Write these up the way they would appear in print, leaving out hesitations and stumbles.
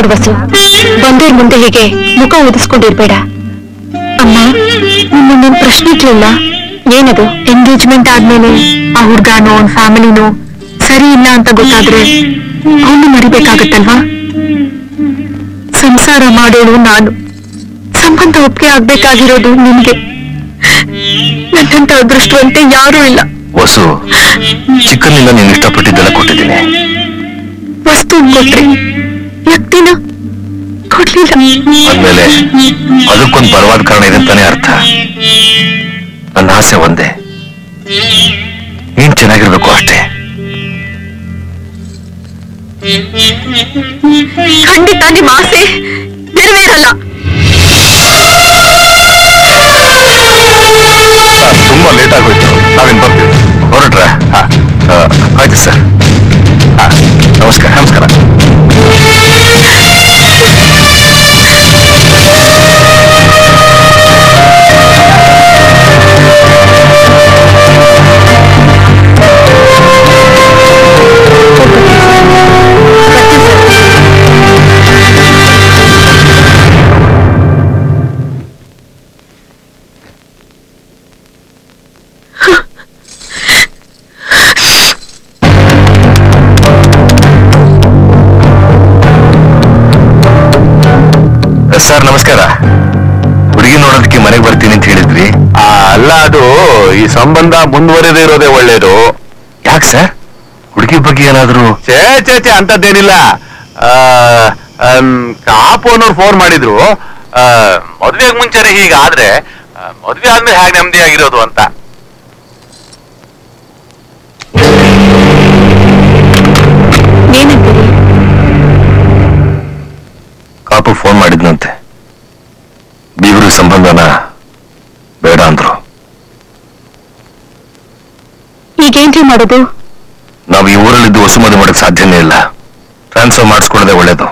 ನೋಡು ಬಸು, ಬಂದೋರ್ ಮುಂದೆ ಹೀಗೆ ಮುಖ ಊದಿಸ್ಕೊಂಡಿರ್ಬೇಡ. ಅಮ್ಮ, ನಿಮ್ಮೊಂದೊಂದು ಪ್ರಶ್ನೆ ಕೇಳ. ಏನದು? ಎಂಗೇಜ್ಮೆಂಟ್ ಆದ್ಮೇಲೆ ಆ ಹುಡ್ಗಾನೋ ಅವ್ನ ಫ್ಯಾಮಿಲಿನೋ ಸರಿ ಇಲ್ಲ ಅಂತ ಗೊತ್ತಾದ್ರೆ ಅವನು ಮರಿಬೇಕಾಗತ್ತಲ್ವಾ? ಸಂಸಾರ ಮಾಡೋಳು ನಾನು, ಸಂಬಂಧ ಒಪ್ಪಿಗೆ ಆಗ್ಬೇಕಾಗಿರೋದು ನಿಮ್ಗೆ. ನನ್ನಂತ ಅದೃಷ್ಟವಂತೆ ಯಾರೂ ಇಲ್ಲ. ವಸು, ಚಿಕ್ಕನಿಂದ ನೀನು ಇಷ್ಟಪಟ್ಟಿದ್ದೆಲ್ಲ ಕೊಟ್ಟಿದ್ದೀನಿ. ವಸ್ತು ಕೊಟ್ರಿ, ವ್ಯಕ್ತಿನ ಕೊಡ್ಲಿಲ್ಲ. ಅಂದ್ಮೇಲೆ ಅದಕ್ಕೊಂದು ಬಲವಾದ ಕಾರಣ ಇದೆ ಅಂತಾನೆ ಅರ್ಥ. ನನ್ನ ಆಸೆ ಒಂದೇ, ನೀನ್ ಚೆನ್ನಾಗಿರ್ಬೇಕು ಅಷ್ಟೇ. ಖಂಡಿತ ನಿಮ್ಮ ಆಸೆ ನೆರವೇರಲ್ಲ. ತುಂಬಾ ಲೇಟ್ ಆಗೋಯ್ತು, ನಾವೇನ್ ಬರ್ತೀವಿ. ಹೊರಟ್ರ? ಆಯ್ತು ಸರ್. ನಮಸ್ಕಾರ. ನಮಸ್ಕಾರ. ಸರ್ ನಮಸ್ಕಾರ. ಹುಡುಗಿ ನೋಡೋದಕ್ಕೆ ಮನೆಗೆ ಬರ್ತೀನಿ ಅಂತ ಹೇಳಿದ್ರಿ. ಅಲ್ಲ, ಅದು ಈ ಸಂಬಂಧ ಮುಂದುವರೆದೇ ಇರೋದೇ ಒಳ್ಳೇದು. ಯಾಕೆ ಸರ್? ಹುಡುಗಿ ಬಗ್ಗೆ ಏನಾದ್ರು? ಚೇ ಅಂತದ್ದೇನಿಲ್ಲ. ಕಾಪೋನವ್ರು ಫೋನ್ ಮಾಡಿದ್ರು, ಮದ್ವೆಗೆ ಮುಂಚೆನೆ ಹೀಗಾದ್ರೆ ಮದ್ವೆ ಆದ್ಮೇಲೆ ಹೇಗೆ ನೆಮ್ಮದಿಯಾಗಿರೋದು ಅಂತ. ಕಾಪು ಫೋನ್ ಮಾಡಿದ್ನಂತೆ, ಬೀಗರು ಸಂಬಂಧನ ಬೇಡ ಅಂದ್ರು. ಈಗೇನ್ರಿ ಮಾಡೋದು? ನಾವು ಈ ಊರಲ್ಲಿದ್ದು ಹೊಸ ಮದುವೆ ಮಾಡಕ್ ಸಾಧ್ಯನೇ ಇಲ್ಲ. ಟ್ರಾನ್ಸ್ಫರ್ ಮಾಡಿಸ್ಕೊಳ್ಳೋದೇ ಒಳ್ಳೇದು.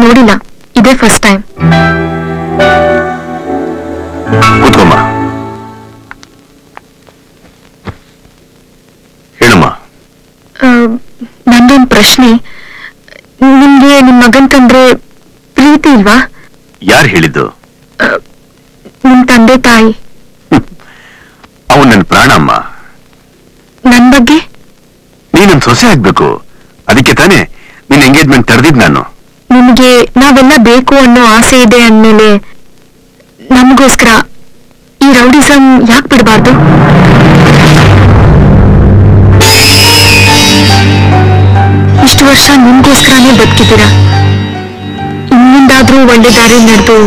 ನೋಡಿಲ್ಲ, ಇದೇ ಫಸ್ಟ್ ಟೈಮ್. ಕೂತ್ಕೊಮ್ಮ. ಹೇಳಮ್ಮ. ನಂದೊಂದು ಪ್ರಶ್ನೆ. ನಿಮ್ಗೆ ನಿಮ್ ಮಗನ್ ಕಂಡ್ರೆ ಪ್ರೀತಿ ಇಲ್ವಾ? ಯಾರು ಹೇಳಿದ್ದು? ನಿಮ್ ತಂದೆ ತಾಯಿ. ಅವನ್ ನನ್ ಪ್ರಾಣ ಅಮ್ಮ. ನನ್ ಬಗ್ಗೆ? ನೀನೊಂದು ಸೊಸೆ ಆಗ್ಬೇಕು, ಅದಕ್ಕೆ ತಾನೇ ನಿನ್ ಎಂಗೇಜ್ಮೆಂಟ್ ತಡೆದಿದ್ ನಾನು. ನಿಮ್ಗೆ ನಾವೆಲ್ಲ ಬೇಕು ಅನ್ನೋ ಆಸೆ ಇದೆ ಅಂದ್ಮೇಲೆ ನಮಗೋಸ್ಕರ ಈ ರೌಡಿಸಮ್ ಯಾಕೆ ಬಿಡಬಾರ್ದು? ಇಷ್ಟು ವರ್ಷ ನಿಮ್ಗೋಸ್ಕರನೇ ಬದುಕಿದ್ದೀರಾ. ಇನ್ನಿಂದಾದ್ರೂ ಒಳ್ಳೆ ದಾರಿ ನಡೆದು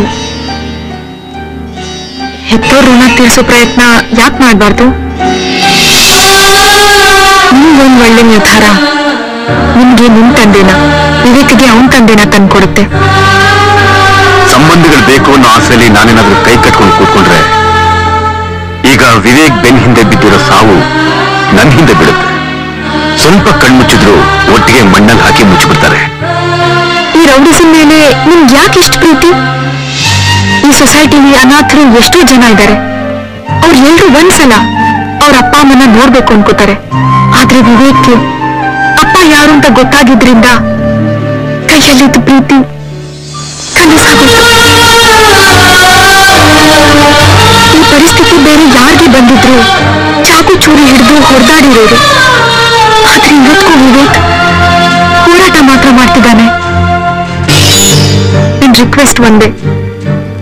ಹೆತ್ತೋರ್ ಋಣ ತೀರಿಸೋ ಪ್ರಯತ್ನ ಯಾಕೆ ಮಾಡಬಾರ್ದು? ನಿಮ್ಗೊಂದು ಒಳ್ಳೆ ನಿರ್ಧಾರ ನಿಮ್ಗೆ ನಿಮ್ ತಂದೆನ, ವಿವೇಕ್ಗೆ ಅವನ್ ತಂದೆನ ತಂದ್ಕೊಡುತ್ತೆ. ಸಂಬಂಧಗಳು ಬೇಕು ಅನ್ನೋ ಆಸೆಯಲ್ಲಿ ನಾನೇನಾದ್ರೂ ಕೈ ಕಟ್ಕೊಂಡು ಕೂತ್ಕೊಂಡ್ರೆ ಈಗ ವಿವೇಕ್ ಬೆನ್ ಹಿಂದೆ ಬಿದ್ದಿರೋ ಸಾವು ನನ್ ಹಿಂದೆ ಬಿಡುತ್ತೆ. ಸ್ವಲ್ಪ ಕಣ್ಮುಚ್ಚಿದ್ರು ಒಟ್ಟಿಗೆ ಮಣ್ಣಲ್ಲಿ ಹಾಕಿ ಮುಚ್ಚಿಬಿಡ್ತಾರೆ. ಈ ರೌಡಿಸಮ್ ಮೇಲೆ ನಿಮ್ಗೆ ಯಾಕೆ ಇಷ್ಟು ಪ್ರೀತಿ? ಈ ಸೊಸೈಟಿಲಿ ಅನಾಥರು ಎಷ್ಟೋ ಜನ ಇದ್ದಾರೆ. ಅವ್ರು ಎಲ್ರು ಒಂದ್ಸಲ ಅವ್ರ ಅಪ್ಪ ಅಮ್ಮನ ನೋಡ್ಬೇಕು ಅನ್ಕೋತಾರೆ. ಆದ್ರೆ ವಿವೇಕ್ಗೆ ಅಪ್ಪ ಯಾರು ಅಂತ ಗೊತ್ತಾಗಿದ್ರಿಂದ ಕೈಯಲ್ಲಿದ್ದು ಪ್ರೀತಿ ಕನಸಾಗೋಯ್ತು. ಈ ಪರಿಸ್ಥಿತಿ ಬೇರೆ ಯಾರಿಗೆ ಬಂದಿದ್ರು ಚಾಕು ಚೂರಿ ಹಿಡಿದು ಹೊಡೆದಾಡಿರೋರು. ಆದ್ರೆ ಇವತ್ತಿಗೂ ವಿವೇಕ್ ಹೋರಾಟ ಮಾತ್ರ ಮಾಡ್ತಿದ್ದಾನೆ. ನಿನ್ ರಿಕ್ವೆಸ್ಟ್ ಒಂದೇ,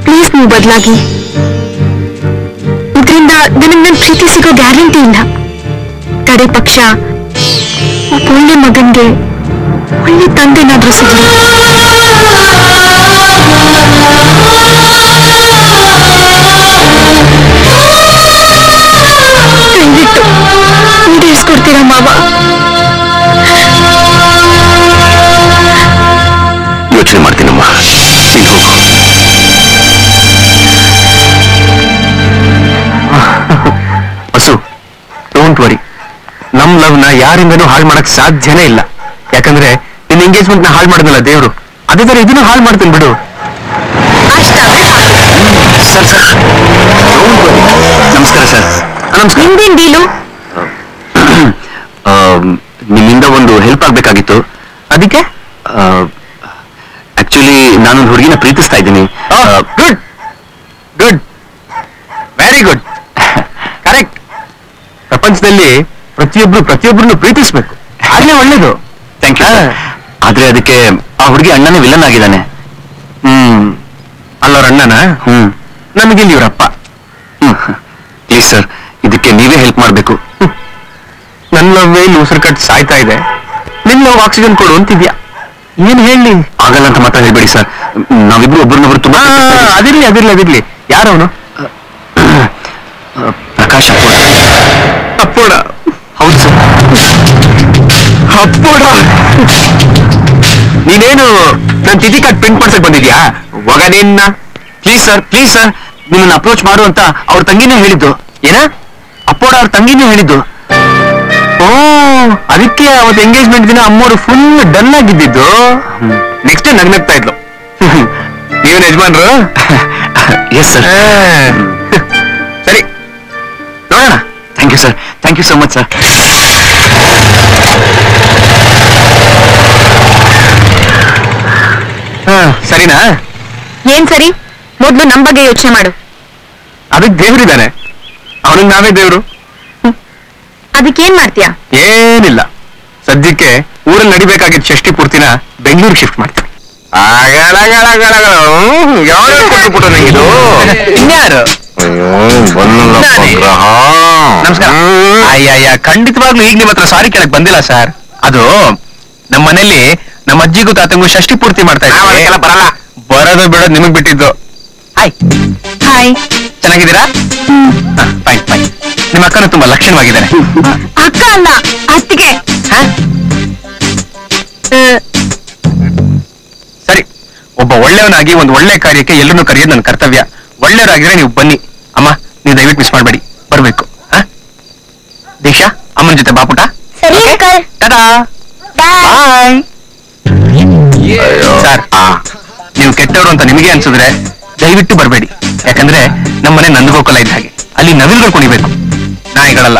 ಪ್ಲೀಸ್ ನೀವು ಬದಲಾಗಿ. ಇದರಿಂದ ನನಗೆ ನನ್ನ ಪ್ರೀತಿ ಸಿಗೋ ಗ್ಯಾರಂಟಿ ಇಲ್ಲ. ಕಡೆ ಪಕ್ಷ ಒಳ್ಳೆ ಮಗನ್ಗೆ ಒಳ್ಳೆ ತಂದೆನಾದ್ರೂ ಸಿಗಲಿ. ದಯವಿಟ್ಟು ಈಡೇರಿಸ್ಕೊಡ್ತೀರಾ ಮಾವ? ಯೋಚನೆ ಮಾಡ್ತೀನಮ್ಮ, ನೀನು ಹೋಗು. ಲವ್ನ ಯಾರಿಂದನೂ ಹಾಳು ಮಾಡಕ್ ಸಾಧ್ಯನೇ ಇಲ್ಲ. ಯಾಕಂದ್ರೆ ನಿನ್ನ ಎಂಗೇಜ್ಮೆಂಟ್ ನ ಹಾಳು ಮಾಡಿದ್ನಲ್ಲ ದೇವ್ರು, ಅದೇ ತರ ಇದನ್ನು ಹಾಳು ಮಾಡ್ತೀನಿ ಬಿಡು. ಸರ್ ಸರ್ ನಮಸ್ಕಾರ ಸರ್. ನಮಸ್ಕಾರ. ನಿಮ್ದೇನ್ ಡೀಲು? ನಿಮ್ಮಿಂದ ಒಂದು ಹೆಲ್ಪ್ ಆಗ್ಬೇಕಾಗಿತ್ತು. ಅದಕ್ಕೆ ಆಕ್ಚುಲಿ ನಾನೊಂದು ಹುಡುಗಿನ ಪ್ರೀತಿಸ್ತಾ ಇದ್ದೀನಿ. Good good very good correct. ಪ್ರಪಂಚದಲ್ಲಿ ಪ್ರತಿಯೊಬ್ಬರನ್ನು ಪ್ರೀತಿಸ್ಬೇಕು, ಆಗ್ಲೇ ಒಳ್ಳೇದು. Thank you. ಆದ್ರೆ ಅದಕ್ಕೆ ಆ ಹುಡುಗಿ ಅಣ್ಣನೇ ವಿಲನ್ ಆಗಿದ್ದಾನೆ. ಅಲ್ಲವ್ರ ಅಣ್ಣನ? ನಮಗೆ ಇಲ್ಲಿ ಇವರಪ್ಪ. ಪ್ಲೀಸ್ ಸರ್, ಇದಕ್ಕೆ ನೀವೇ ಹೆಲ್ಪ್ ಮಾಡ್ಬೇಕು. ನನ್ನ ಲವ್ವೇ ಇಲ್ಲಿ ಉಸಿರು ಕಟ್ಟು ಸಾಯ್ತಾ ಇದೆ, ನಿನ್ನ ಲವ್ ಆಕ್ಸಿಜನ್ ಕೊಡು ಅಂತಿದ್ಯಾ. ಏನ್ ಹೇಳಿ? ಆಗಲ್ಲ ಅಂತ ಮಾತ್ರ ಹೇಳ್ಬೇಡಿ ಸರ್. ನಾವಿಬ್ರು ಒಬ್ಬರನ್ನೊಬ್ರು ತುಂಬಾ. ಅದಿರ್ಲಿ. ಯಾರವನು? ಪ್ರಕಾಶ್ ಅಪ್ಪೋಡ. ಹೌದು ಸರ್, ಅಪ್ಪೋಡ. ನೀನೇನು ನನ್ನ ತಿಥಿ ಕಾರ್ಡ್ ಪ್ರಿಂಟ್ ಮಾಡ್ಸಕ್ ಬಂದಿದ್ಯಾ? ಹೋಗ ನಿನ್ನ. ಪ್ಲೀಸ್ ಸರ್ ನಿಮ್ಮನ್ನ ಅಪ್ರೋಚ್ ಮಾಡು ಅಂತ ಅವ್ರ ತಂಗಿನೇ ಹೇಳಿದ್ದು. ಏನ? ಅಪ್ಪೋಡ ಅವ್ರ ತಂಗಿನೇ ಹೇಳಿದ್ದು. ಓ, ಅದಕ್ಕೆ ಅವತ್ತು ಎಂಗೇಜ್ಮೆಂಟ್ ದಿನ ಅಮ್ಮೋರು ಫುಲ್ ಡಲ್ ಆಗಿದ್ದು. ನೆಕ್ಸ್ಟ್ ನಗ್ನಗ್ತಾ ಇದ್ಲು. ನೀವೇನು ಯಜಮಾನ್ರು? Yes sir. ಸರಿ ನೋಡೋಣ. Thank you sir. Thank you so much sir. ಸರಿನಾ? ಏನ್ ಸರಿ? ಮೊದ್ಲು ನಮ್ ಬಗ್ಗೆ ಯೋಚನೆ ಮಾಡು. ಅದಕ್ಕೆ ದೇವ್ರಿದ್ದಾನೆ, ಅವನಿಗೆ ನಾವೇ ದೇವ್ರು. ಅದಕ್ಕೇನ್ ಮಾಡ್ತೀಯಾ? ಏನಿಲ್ಲ, ಸದ್ಯಕ್ಕೆ ಊರಲ್ಲಿ ನಡಿಬೇಕಾಗಿದ್ದ ಷಷ್ಠಿ ಪೂರ್ತಿನ ಬೆಂಗಳೂರಿಗೆ ಶಿಫ್ಟ್ ಮಾಡ್ತೀನಿ. ನಂಗಿದು ಇನ್ಯಾರು? ನಮಸ್ಕಾರ. ಅಯ್ಯ, ಖಂಡಿತವಾಗ್ಲೂ ಈಗ ನಿಮ್ಮ ಹತ್ರ ಸಾರಿ ಕೇಳಕ್ ಬಂದಿಲ್ಲ ಸರ್. ಅದು ನಮ್ಮ ಮನೇಲಿ ನಮ್ಮ ಅಜ್ಜಿಗೂ ತಾತಂಗೂ ಷಷ್ಠಿ ಪೂರ್ತಿ ಮಾಡ್ತಾ ಇದ್ದಾರೆ. ಬರಲ್ಲ, ಬರೋದು ಬಿಡೋದು ನಿಮಗ್ ಬಿಟ್ಟಿದ್ದು. ಹಾಯ್ ಹಾಯ್, ಚೆನ್ನಾಗಿದ್ದೀರಾ? ಫೈನ್. ನಿಮ್ಮ ಅಕ್ಕನೂ ತುಂಬಾ ಲಕ್ಷಣವಾಗಿದ್ದಾರೆ. ಅಕ್ಕ ಅಲ್ಲ, ಅತ್ತಿಗೆ. ಸರಿ, ಒಬ್ಬ ಒಳ್ಳೆಯವನಾಗಿ ಒಂದು ಒಳ್ಳೆ ಕಾರ್ಯಕ್ಕೆ ಎಲ್ಲರನ್ನೂ ಕರೆಯೋದು ನನ್ನ ಕರ್ತವ್ಯ. ಒಳ್ಳೆಯವರಾಗಿದ್ರೆ ನೀವು ಬನ್ನಿ. ಅಮ್ಮ, ನೀವು ದಯವಿಟ್ಟು ಮಿಸ್ ಮಾಡಬೇಡಿ, ಬರ್ಬೇಕು. ದೀಕ್ಷಾ, ಅಮ್ಮನ ಜೊತೆ ಬಾಪುಟ. ಸರಿ ಅಂಕಲ್. ಟಾಟಾ. ಬಾಯ್. ಸರ್, ನೀವು ಕೆಟ್ಟವರು ಅಂತ ನಿಮಗೆ ಅನ್ಸಿದ್ರೆ ದಯವಿಟ್ಟು ಬರಬೇಡಿ. ಯಾಕಂದ್ರೆ ನಮ್ಮನೆ ನಂದಗೋಕುಲ ಇದ್ದ ಹಾಗೆ, ಅಲ್ಲಿ ನವಿಲ್ಗಳು ಕುಣಿಬೇಕು, ನಾಯಿಗಳಲ್ಲ.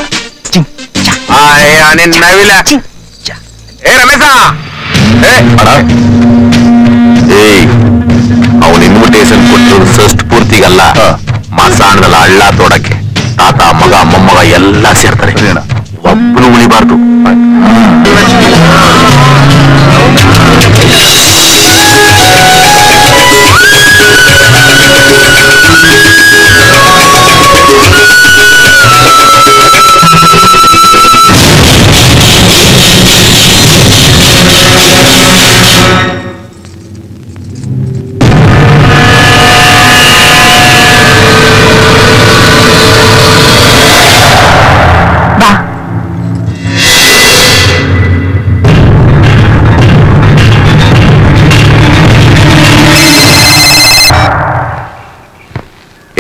ನವಿಲ. ಏ ರಮೇಶ, ಅವನು ಇನ್ವಿಟೇಷನ್ ಕೊಟ್ಟು ಷಷ್ಠಿ ಪೂರ್ತಿಗಲ್ಲ, ಮಾಸಾಣದಲ್ಲ ಹಳ್ಳ ತೋಡಕ್ಕೆ ತಾತ ಮಗ ಮೊಮ್ಮಗ ಎಲ್ಲ ಸೇರ್ತಾರೆ. ಒಬ್ಬನು ಉಳಿಬಾರ್ದು.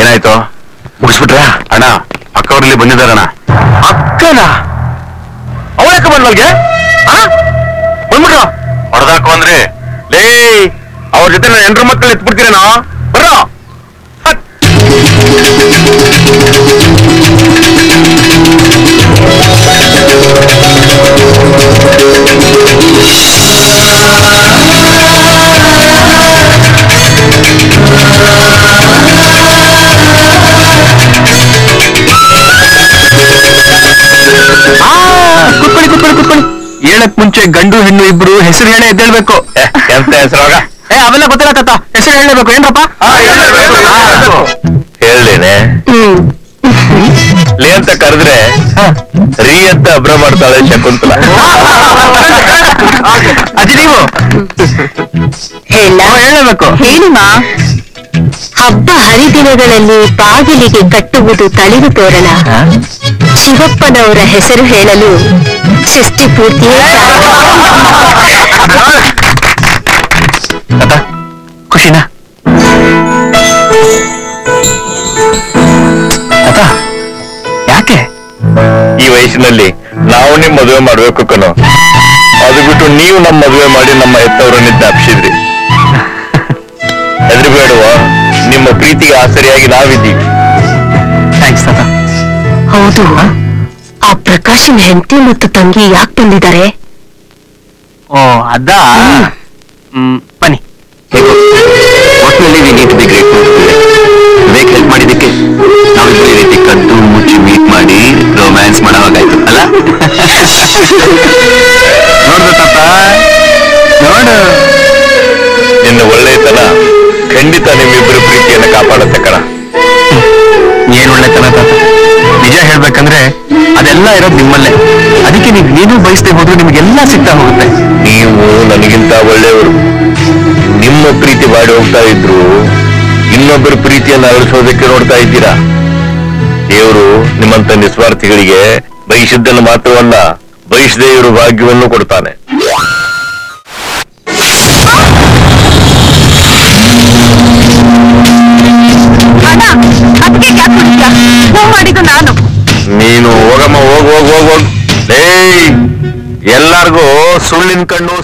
ಏನಾಯ್ತು? ಮುಗಿಸ್ಬಿಟ್ರ? ಅಣ್ಣ, ಅಕ್ಕವ್ರಲ್ಲಿ ಬಂದಿದ್ದಾರಣ್ಣ. ಅಕ್ಕನ? ಅವಳಕ್ಕ ಬಂದ್ವಲ್ಗೆ? ಬಂದ್ಬಿಟ್ರ? ಹೊಡೆದಾಕು ಅಂದ್ರೆ ಲೇ, ಅವ್ರ ಜೊತೆ ನಾನು 8 ಮಕ್ಕಳು ಎತ್ಬಿಡ್ತೀರೇನೋ. ಬರ್ರೋ. ಕುತ್ಕೊಳ್ಳಿ. ಹೇಳಕ್ ಮುಂಚೆ ಗಂಡು ಹೆಣ್ಣು ಇಬ್ರು ಹೆಸರು ಹೇಳೇ ಎದ್ದೇಳ್ಬೇಕು. ಎಂತ ಹೆಸರಾಗ? ಅವೆಲ್ಲ ಗೊತ್ತಿಲ್ಲ ತಾತ, ಹೆಸರು ಹೇಳಬೇಕು. ಏನ್ರಪ್ಪ? ಹೇಳೇನೆ ಲೇ ಅಂತ ಕರೆದ್ರೆ ರೀ ಅಂತ ಅಬ್ರ ಮಾಡ್ತಾಳೆ ಶಕುಂತಲ. ಅಜ್ಜಿ ನೀವು ಹೇಳಬೇಕು. ಹೇಳಿಮಾ. ಹಬ್ಬ ಹರಿದಿನಗಳಲ್ಲಿ ಬಾಗಿಲಿಗೆ ಕಟ್ಟುವುದು ತಳಿರು ತೋರಣ. ಶಿವಪ್ಪನವರ ಹೆಸರು ಹೇಳಲು ಷಷ್ಠಿ ಪೂರ್ತಿಯೇ ತಾತ, ಖುಷಿನಾ? ತಾತ, ಯಾಕೆ ಈ ವಯಸ್ಸಿನಲ್ಲಿ ನಾವು ನಿಮ್ ಮದುವೆ ಮಾಡ್ಬೇಕು ಕಣೋ. ಅದು ಬಿಟ್ಟು ನೀವು ನಮ್ಮ ಮದುವೆ ಮಾಡಿ ನಮ್ಮ ಹೆತ್ತವರನ್ನ ಜ್ಞಾಪಿಸಿದ್ರಿ. ಹೆದರ್ಬೇಡುವ, ನಿಮ್ಮ ಪ್ರೀತಿಗೆ ಆಸರಿಯಾಗಿ ನಾವಿದ್ದೀವಿ. ಥ್ಯಾಂಕ್ಸ್ ತಾತ. ಹೌದು, ಆ ಪ್ರಕಾಶನ್ ಹೆಂಡತಿ ಮತ್ತು ತಂಗಿ ಯಾಕೆ ಬಂದಿದ್ದಾರೆ? ಓ ಅದ ಬನ್ನಿ. ಒಟ್ಟಿನಲ್ಲಿ we need to be grateful to Vivek help ಮಾಡಿದ್ದಕ್ಕೆ. ನಾವಿಬ್ಬರು ಈ ರೀತಿ ಕದ್ದು ಮುಚ್ಚಿ ಮೀಟ್ ಮಾಡಿ ರೊಮ್ಯಾನ್ಸ್ ಮಾಡೋವಾಗಾಯ್ತು ಅಲ್ಲ? ನೋಡ್ದ ತಾತ, ನೋಡು ನಿನ್ನ ಒಳ್ಳೆತನ ಖಂಡಿತ ನಿಮ್ಮಿಬ್ಬರು ಪ್ರೀತಿಯನ್ನು ಕಾಪಾಡುತ್ತೆ ಕಣ. ಏನ್ ಒಳ್ಳೆತನ ತಾತ. ನಿಜ ಹೇಳ್ಬೇಕಂದ್ರೆ ಅದೆಲ್ಲ ಇರೋದು ನಿಮ್ಮಲ್ಲೇ. ಅದಕ್ಕೆ ನೀನು ಬಯಸದೆ ಹೋದ್ರು ನಿಮ್ಗೆಲ್ಲ ಸಿಗ್ತಾ ಹೋಗುತ್ತೆ. ನೀವು ನನಗಿಂತ ಒಳ್ಳೆಯವರು. ನಿಮ್ಮ ಪ್ರೀತಿ ಮಾಡಿ ಹೋಗ್ತಾ ಇದ್ರು ಇನ್ನೊಬ್ಬರ ಪ್ರೀತಿಯನ್ನು ಅಳಿಸೋದಕ್ಕೆ ನೋಡ್ತಾ ಇದ್ದೀರಾ. ದೇವರು ನಿಮ್ಮಂತ ನಿಸ್ವಾರ್ಥಿಗಳಿಗೆ ಬಯಸಿದ್ದನ್ನು ಮಾತ್ರವಲ್ಲ, ಬಯಸದೇ ಇರೋ ಭಾಗ್ಯವನ್ನು ಕೊಡ್ತಾನೆ. ಮಾಡಿದ್ದು ನಾನು. ನೀನು ಹೋಗಮ್ಮ, ಹೋಗ್ ಹೋಗ್ ಹೋಗ್ ಹೋಗ್. ಏಯ್, ಎಲ್ಲಾರ್ಗೂ ಸುಳ್ಳಿನ ಕಣ್ಣು